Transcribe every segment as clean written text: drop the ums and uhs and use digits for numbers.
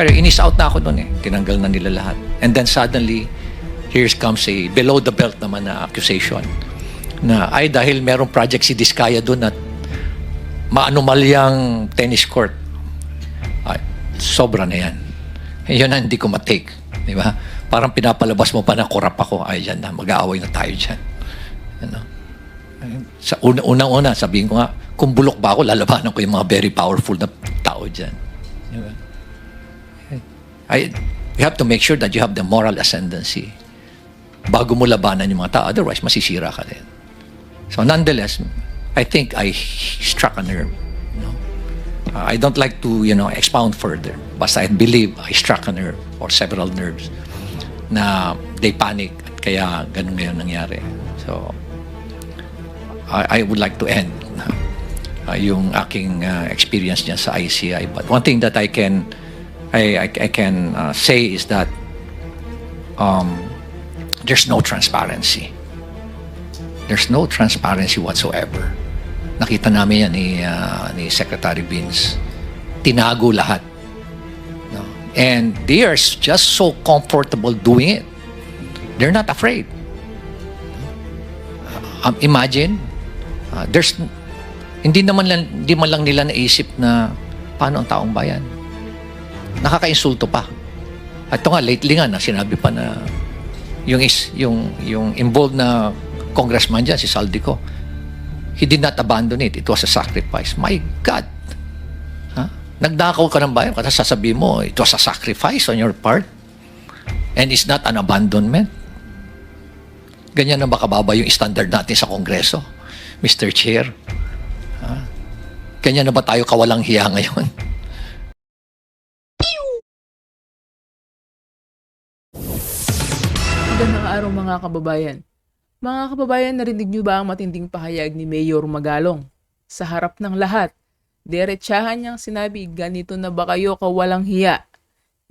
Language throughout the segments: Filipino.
Pero inis out na ako doon eh. Tinanggal na nila lahat. And then suddenly, here comes a below the belt naman na accusation na ay dahil merong project si Diskaya doon at maanumalyang tennis court. Ay, sobra na yan. Yun na hindi ko matake. Di ba? Parang pinapalabas mo pa na korap ako. Ay, yan na. Mag-aaway na tayo dyan. Ano? Sa unang-una, sabihin ko nga, kung bulok ba ako, lalabanan ko yung mga very powerful na tao dyan. Di ba? You have to make sure that you have the moral ascendancy bago mo labanan yung mga tao. Otherwise, masisira ka din. So nonetheless, I think I struck a nerve. You know? I don't like to, expound further. Basta I believe I struck a nerve or several nerves na they panic at kaya ganun ngayon nangyari. So I would like to end yung aking experience niya sa ICI. But one thing that I can say is that there's no transparency. There's no transparency whatsoever. Nakita namin yan ni Secretary Vince. Tinago lahat. No? And they are just so comfortable doing it. They're not afraid. Imagine, hindi man lang nila naisip na paano ang taong bayan. Nakaka-insulto pa. At ito nga, lately nga, sinabi pa na yung involved na congressman dyan, si Saldico, he did not abandon it. It was a sacrifice. My God! Ha? Nagdakaw ka ng bayan, kasi sasabihin mo, it was a sacrifice on your part. And it's not an abandonment. Ganyan na ba kababa yung standard natin sa Kongreso, Mr. Chair? Ha? Ganyan na ba tayo kawalang-hiya ngayon? Magandang araw mga kababayan. Mga kababayan, narinig niyo ba ang matinding pahayag ni Mayor Magalong? Sa harap ng lahat, derechahan niyang sinabi, ganito na ba kayo kawalang-hiya?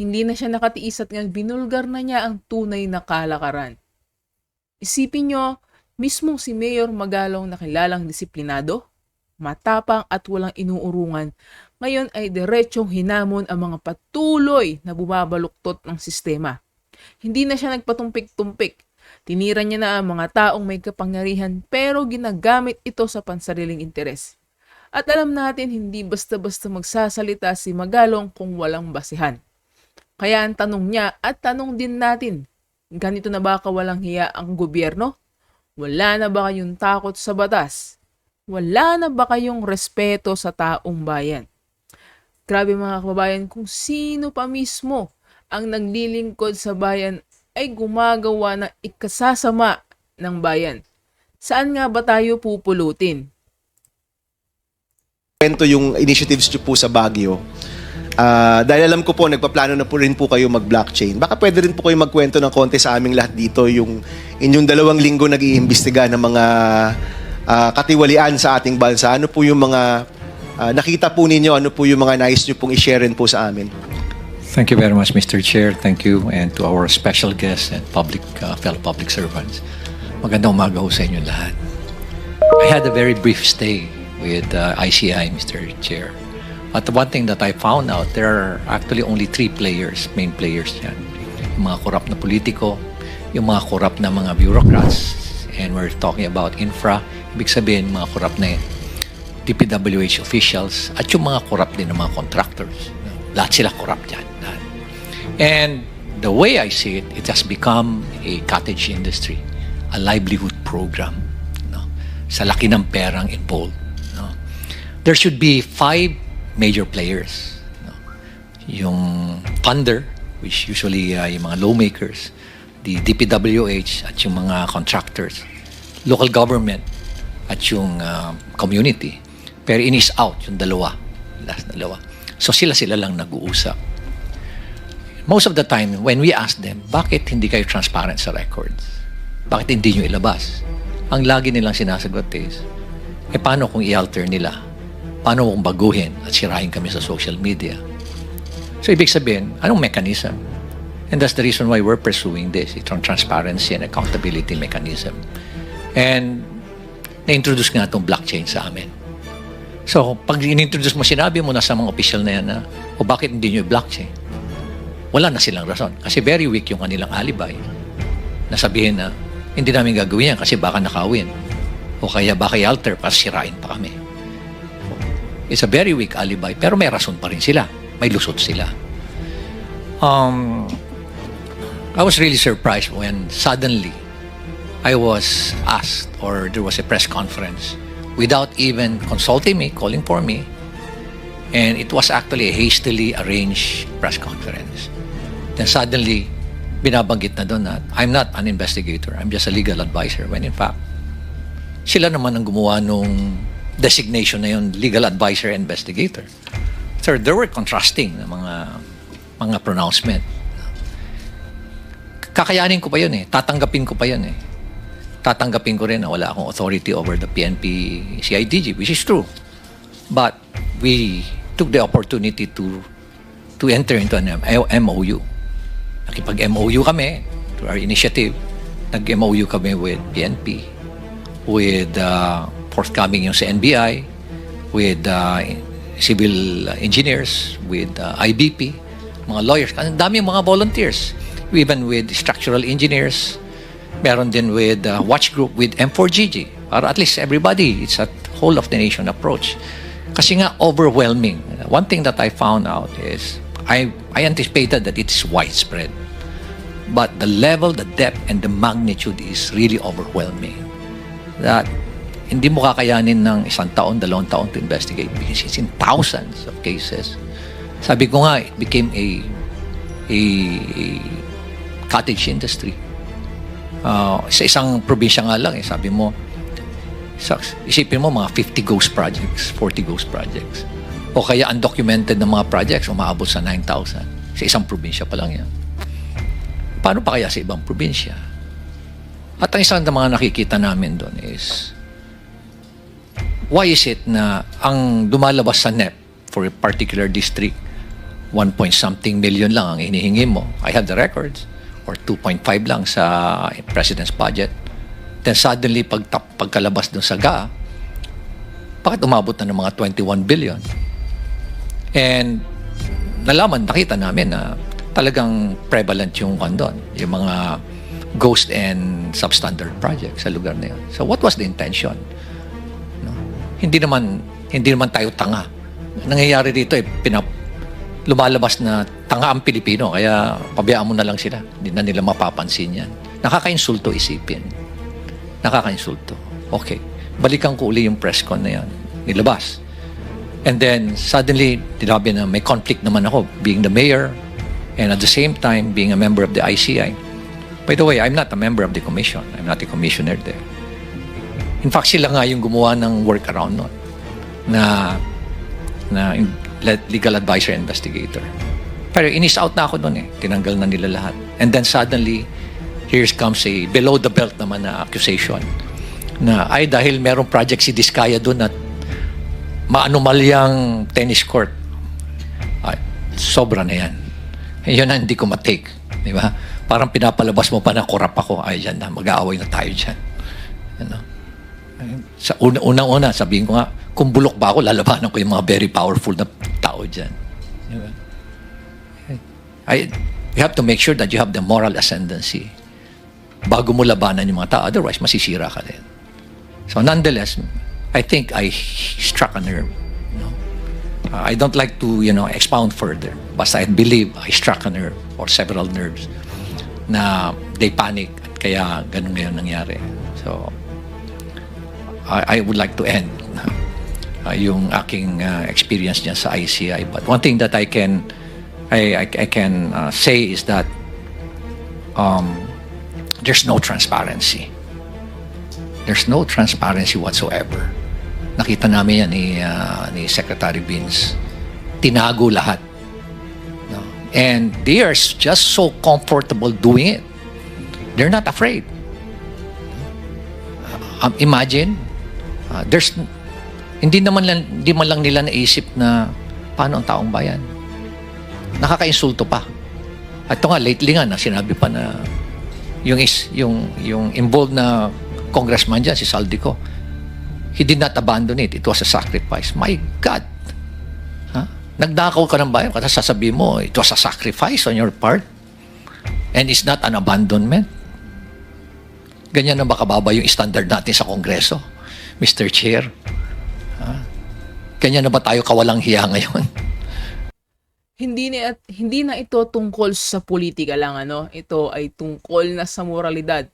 Hindi na siya nakatiis at binulgar na niya ang tunay na kalakaran. Isipin niyo, mismong si Mayor Magalong na kilalang disiplinado, matapang at walang inuurungan, ngayon ay diretsong hinamon ang mga patuloy na bumabaluktot ng sistema. Hindi na siya nagpatumpik-tumpik. Tinira niya na ang mga taong may kapangyarihan pero ginagamit ito sa pansariling interes. At alam natin hindi basta-basta magsasalita si Magalong kung walang basihan. Kaya ang tanong niya at tanong din natin, ganito na ba kawalang-hiya ang gobyerno? Wala na ba kayong takot sa batas? Wala na ba kayong respeto sa taong bayan? Grabe mga kababayan, kung sino pa mismo ang naglilingkod sa bayan ay gumagawa ng ikasasama ng bayan. Saan nga ba tayo pupulutin? Kwento yung initiatives nyo po sa Baguio. Dahil alam ko po, nagpaplano na po rin po kayo mag-blockchain. Baka pwede rin po kayo magkwento ng konti sa aming lahat dito yung inyong 2 linggo nag-iimbestiga ng mga katiwalian sa ating bansa. Ano po yung mga nakita po ninyo? Ano po yung mga nais nyo pong i-share rin po sa amin? Thank you very much, Mr. Chair. Thank you, and to our special guests and fellow public servants. Magandang umaga ho sa inyo lahat. I had a very brief stay with ICI, Mr. Chair. But the one thing that I found out, there are actually only 3 players, main players yan. Yung mga korap na politiko, yung mga korap na mga bureaucrats, and we're talking about infra, ibig sabihin mga korap na DPWH officials, at yung mga korap din ng mga contractors. Lahat sila korap dyan. And the way I see it, it has become a cottage industry, a livelihood program. No? Sa laki ng perang involved. No? There should be 5 major players. No? Yung funder, which usually yung mga lawmakers, the DPWH at yung mga contractors, local government at yung community. Pero inis out yung last dalawa. So sila lang nag-uusap. Most of the time, when we ask them, bakit hindi kayo transparent sa records? Bakit hindi nyo ilabas? Ang lagi nilang sinasagot is, paano kung i-alter nila? Paano kung baguhin at sirahin kami sa social media? So, ibig sabihin, anong mechanism? And that's the reason why we're pursuing this, itong transparency and accountability mechanism. And na-introduce nga itong blockchain sa amin. So, pag in-introduce mo, sinabi mo na sa mga official na yan na, bakit hindi nyo i-blockchain? wala na silang rason. Kasi very weak yung kanilang alibay. Nasabihin na, hindi namin gagawin yan kasi baka nakawin. O kaya baka i-alter para sirain pa kami. It's a very weak alibi, pero may rason pa rin sila. May lusot sila. I was really surprised when suddenly I was asked, or there was a press conference without even consulting me, calling for me, and it was actually a hastily arranged press conference. Then suddenly, binabanggit na doon na I'm not an investigator, I'm just a legal advisor, when in fact, sila naman ang gumawa nung designation na yun, legal advisor and investigator. So there were contrasting na mga pronouncement. Kakayanin ko pa yun eh. Tatanggapin ko pa yun eh. Tatanggapin ko rin na wala akong authority over the PNP CIDG, which is true. But we took the opportunity to enter into an MOU. Nakipag-MOU kami to our initiative. Nag-MOU kami with PNP, with forthcoming yung sa NBI, with civil engineers, with IBP, mga lawyers. Ang dami mga volunteers. Even with structural engineers, meron din with watch group with M4GG. Para at least everybody, it's a whole of the nation approach. Kasi nga overwhelming. One thing that I found out is I anticipated that it's widespread. But the level, the depth, and the magnitude is really overwhelming. That hindi mo kakayanin ng 1 taon, 2 taon to investigate because it's in thousands of cases. Sabi ko nga, it became a cottage industry. Sa isang probinsya nga lang, sabi mo, isipin mo mga 50 ghost projects, 40 ghost projects. O kaya undocumented na mga projects, umaabot sa 9,000. Sa isang probinsya pa lang yan. Paano pa kaya sa ibang probinsya? At ang isang mga nakikita namin doon is, why is it na ang lumalabas sa NEP for a particular district, 1-point-something million lang ang hinihingi mo? I have the records. Or 2.5 lang sa President's budget. Then suddenly, pagkalabas dun sa GA, bakit umabot na ng mga 21 billion? And nakita namin na talagang prevalent yung doon, yung mga ghost and substandard projects sa lugar na yun. So what was the intention? No? Hindi naman tayo tanga. Nangyayari dito lumalabas na tanga ang Pilipino, kaya pabayaan mo na lang sila. Hindi na nila mapapansin yan. Nakakainsulto isipin. Nakakainsulto. Okay. Balikan ko uli yung press con na yan. Nilabas. And then, suddenly, tinabi na may conflict naman ako, being the mayor, and at the same time, being a member of the ICI. By the way, I'm not a member of the commission. I'm not a commissioner there. In fact, sila nga yung gumawa ng workaround nun. Na legal advisor and investigator. Pero inis out na ako doon eh. Tinanggal na nila lahat. And then suddenly, here comes a below the belt naman na accusation na dahil merong project si Diskaya doon at maanumalyang tennis court. Sobra na yan. Yun na hindi ko matake. Di ba? Parang pinapalabas mo pa na korap ako. Yan na, mag-aaway na tayo dyan. Ano? Sa unang-una, sabihin ko nga, kung bulok ba ako, lalabanan ko yung mga very powerful na tao dyan. Diba? You have to make sure that you have the moral ascendancy bago mo labanan yung mga tao. Otherwise, masisira ka din. So nonetheless, I think I struck a nerve. I don't like to, expound further. Basta I believe I struck a nerve or several nerves na they panic at kaya ganun ngayon nangyari. So, I would like to end yung aking experience niya sa ICI. But one thing that I can say is that there's no transparency. There's no transparency whatsoever. Nakita namin yan ni Secretary Vince. Tinago lahat. No? And they are just so comfortable doing it. They're not afraid. Imagine, hindi man lang nila naisip na paano ang taong bayan. Nakakainsulto pa. At ito nga, lately nga, sinabi pa na yung involved na congressman dyan, si Saldico, he did not abandon it. It was a sacrifice. My God! Huh? Nagdakaw ka ng bayan, kasi sasabihin mo, it was a sacrifice on your part. And it's not an abandonment. Ganyan na ba kababa yung standard natin sa Kongreso, Mr. Chair? Ganyan na ba tayo kawalang-hiya ngayon? Hindi na ito tungkol sa politika lang, ano? Ito ay tungkol na sa moralidad.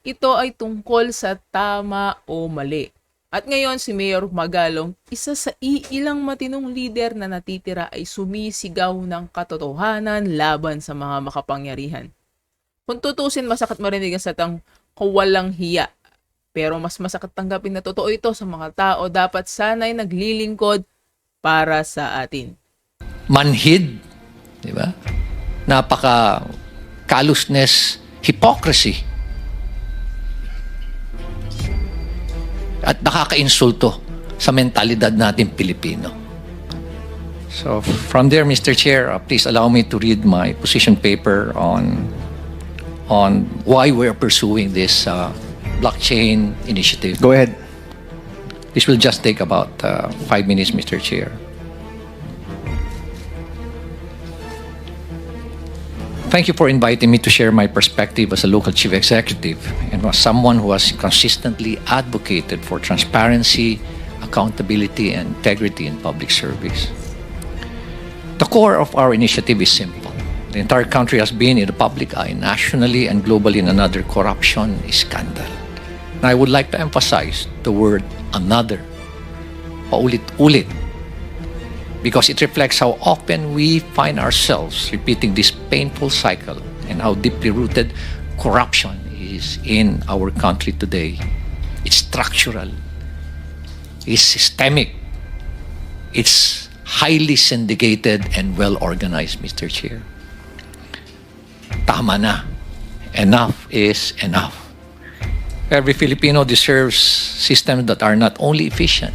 Ito ay tungkol sa tama o mali. At ngayon si Mayor Magalong, isa sa iilang matinong lider na natitira ay sumisigaw ng katotohanan laban sa mga makapangyarihan. Kung tutusin, masakit marinig ang satang kawalang-hiya. Pero mas masakit tanggapin na totoo ito sa mga tao dapat sana'y naglilingkod para sa atin. Manhid, di ba? Napaka callousness, hypocrisy. At nakaka-insulto sa mentalidad natin Pilipino. So from there, Mr. Chair, please allow me to read my position paper on why we're pursuing this blockchain initiative. Go ahead. This will just take about 5 minutes, Mr. Chair. Thank you for inviting me to share my perspective as a local chief executive and as someone who has consistently advocated for transparency, accountability, and integrity in public service. The core of our initiative is simple. The entire country has been in the public eye, nationally and globally, in another corruption scandal. And I would like to emphasize the word another, paulit-ulit, because it reflects how often we find ourselves repeating this painful cycle and how deeply rooted corruption is in our country today. It's structural, it's systemic, it's highly syndicated and well-organized, Mr. Chair. Tama na. Enough is enough. Every Filipino deserves systems that are not only efficient,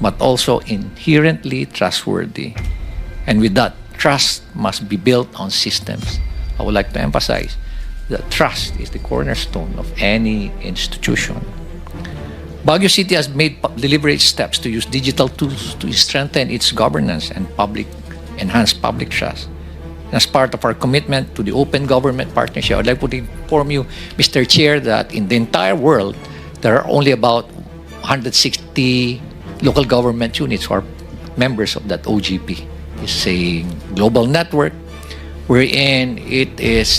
but also inherently trustworthy. And with that, trust must be built on systems. I would like to emphasize that trust is the cornerstone of any institution. Baguio City has made deliberate steps to use digital tools to strengthen its governance and enhance public trust. As part of our commitment to the open government partnership, I would like to inform you, Mr. Chair, that in the entire world, there are only about 160 local government units who are members of that OGP. It's a global network wherein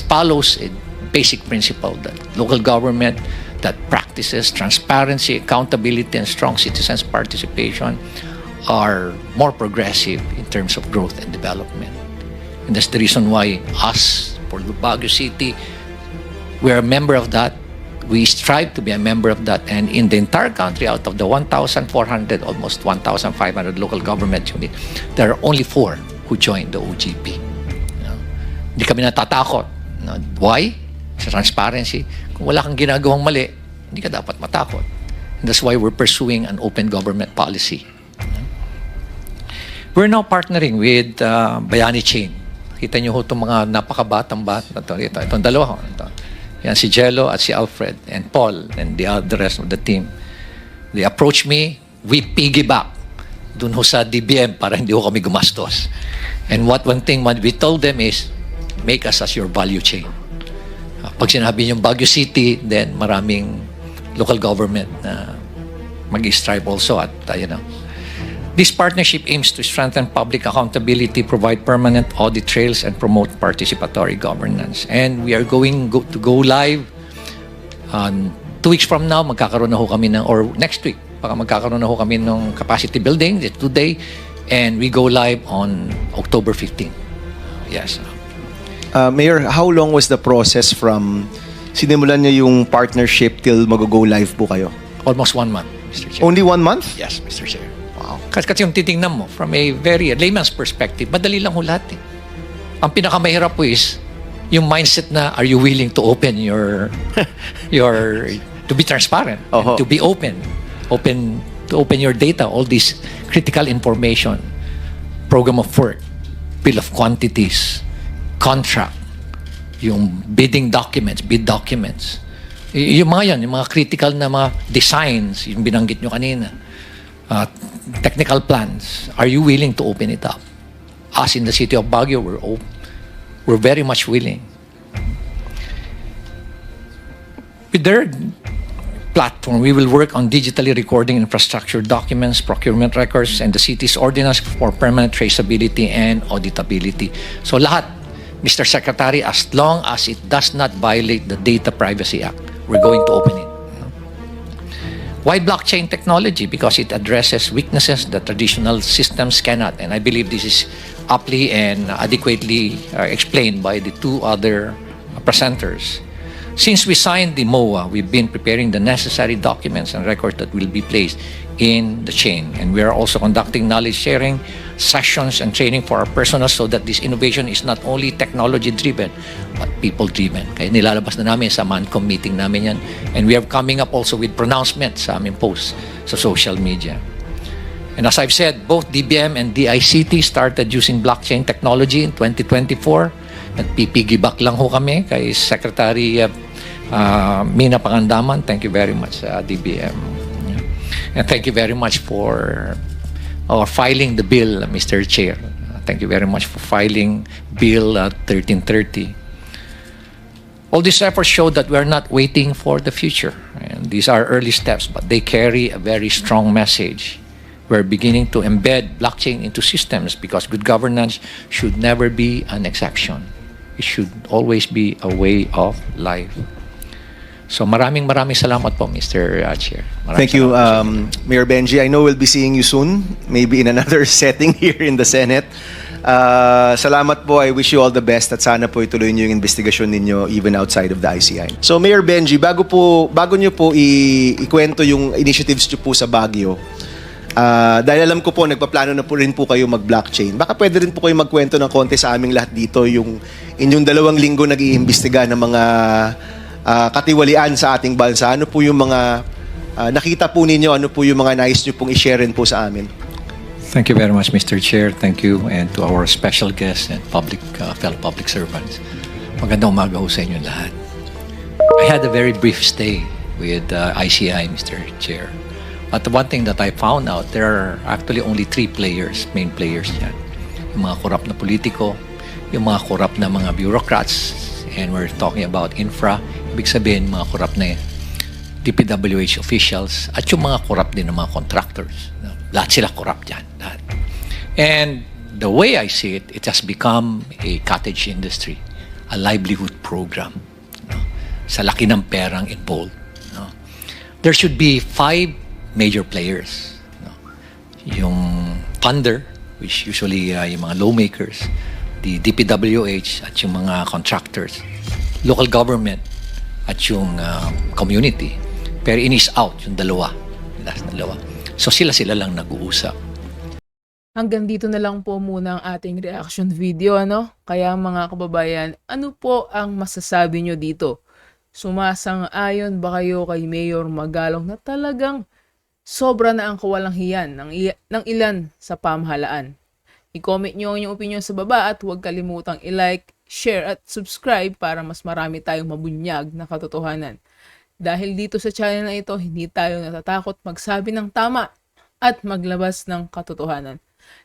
follows a basic principle that local government that practices transparency, accountability, and strong citizens' participation are more progressive in terms of growth and development. And that's the reason why us, for Baguio City, we're a member of that. We strive to be a member of that. And in the entire country, out of the 1,400, almost 1,500 local government units, there are only 4 who joined the OGP. Hindi kami natatakot. Why? Sa transparency. Kung wala kang ginagawang mali, hindi ka dapat matakot. And that's why we're pursuing an open government policy. We're now partnering with Bayani Chain. Kita niyo ho itong mga napakabatang bata. Itong dalawa ho. Yan si Jello at si Alfred and Paul and the rest of the team. They approach me, we piggyback dun ho sa DBM para hindi ho kami gumastos. And one thing we told them is, make us as your value chain. Pag sinabi niyong Baguio City, then maraming local government na mag-strive also at, This partnership aims to strengthen public accountability, provide permanent audit trails, and promote participatory governance. And we are to go live 2 weeks from now. Magkakaroon na ho kami or next week, magkakaroon na ho kami ng capacity building today, and we go live on October 15. Yes. Mayor, how long was the process from sinimulan niyo yung partnership till mag-go live po kayo? Almost 1 month, Mr. Chair. Only 1 month? Yes, Mr. Chair. Wow. Kasi yung titingnan mo, from a very layman's perspective, madali lang ho lahat eh. Ang pinakamahirap po is, yung mindset na, are you willing to open to be transparent, and to be to open your data, all this critical information, program of work, bill of quantities, contract, yung bid documents. Yung mga yan, yung mga critical na mga designs, yung binanggit nyo kanina, technical plans, are you willing to open it up? us in the city of Baguio, we're very much willing. With their platform, we will work on digitally recording infrastructure documents, procurement records, and the city's ordinance for permanent traceability and auditability. So lahat, Mr. Secretary, as long as it does not violate the Data Privacy Act, we're going to open it. Why blockchain technology? Because it addresses weaknesses that traditional systems cannot. And I believe this is aptly and adequately explained by the two other presenters. Since we signed the MOA, we've been preparing the necessary documents and records that will be placed in the chain. And we are also conducting knowledge sharing sessions and training for our personnel so that this innovation is not only technology-driven, but people-driven. Kaya nilalabas na namin sa MANCOM meeting namin yan. And we are coming up also with pronouncements sa aming posts sa social media. And as I've said, both DBM and DICT started using blockchain technology in 2024. Nagpipigibak lang ho kami kay Secretary Mina Pangandaman. Thank you very much, DBM. And thank you very much for filing the bill, Mr. Chair. Thank you very much for filing Bill 1330. All these efforts show that we are not waiting for the future. And these are early steps, but they carry a very strong message. We're beginning to embed blockchain into systems because good governance should never be an exception. It should always be a way of life. So maraming salamat po, Mr. Chair. Thank you, Mayor Benji. I know we'll be seeing you soon, maybe in another setting here in the Senate. Salamat po. I wish you all the best at sana po ituloy niyo yung investigasyon ninyo even outside of the ICI. So Mayor Benji, bago niyo po ikwento yung initiatives niyo po sa Baguio, dahil alam ko po, nagpaplano na po rin po kayo mag-blockchain. Baka pwede rin po kayo magkwento ng konti sa aming lahat dito yung inyong 2 linggo nag-iimbestiga ng mga katiwalian sa ating bansa. Ano po yung mga nakita po ninyo? Ano po yung mga nais nyo pong i-share rin po sa amin? Thank you very much, Mr. Chair. Thank you, and to our special guests and fellow public servants. Magandang umaga ho sa inyo lahat. I had a very brief stay with ICI, Mr. Chair. But the one thing that I found out, there are actually only 3 main players yan. Yung mga korap na politiko, yung mga korap na mga bureaucrats, and we're talking about infra, ibig sabihin mga korap na DPWH officials, at yung mga korap din ng mga contractors. Lahat sila korap dyan. Lahat. And the way I see it, it has become a cottage industry, a livelihood program. Sa laki ng perang involved. There should be 5 major players. Yung funder, which usually yung mga lawmakers, the DPWH at yung mga contractors, local government at yung community. Pero in is out yung dalawa. So sila lang nag-uusap. Hanggang dito na lang po muna ang ating reaction video, ano? Kaya mga kababayan, ano po ang masasabi nyo dito? Sumasang-ayon ba kayo kay Mayor Magalong na talagang sobra na ang kawalang-hiyan ng ilan sa pamahalaan? I-comment nyo ang inyong opinion sa baba at huwag kalimutang i-like, share at subscribe para mas marami tayong mabunyag na katotohanan. Dahil dito sa channel na ito, hindi tayo natatakot magsabi ng tama at maglabas ng katotohanan.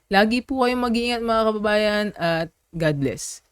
Lagi po kayong mag-iingat mga kababayan at God bless.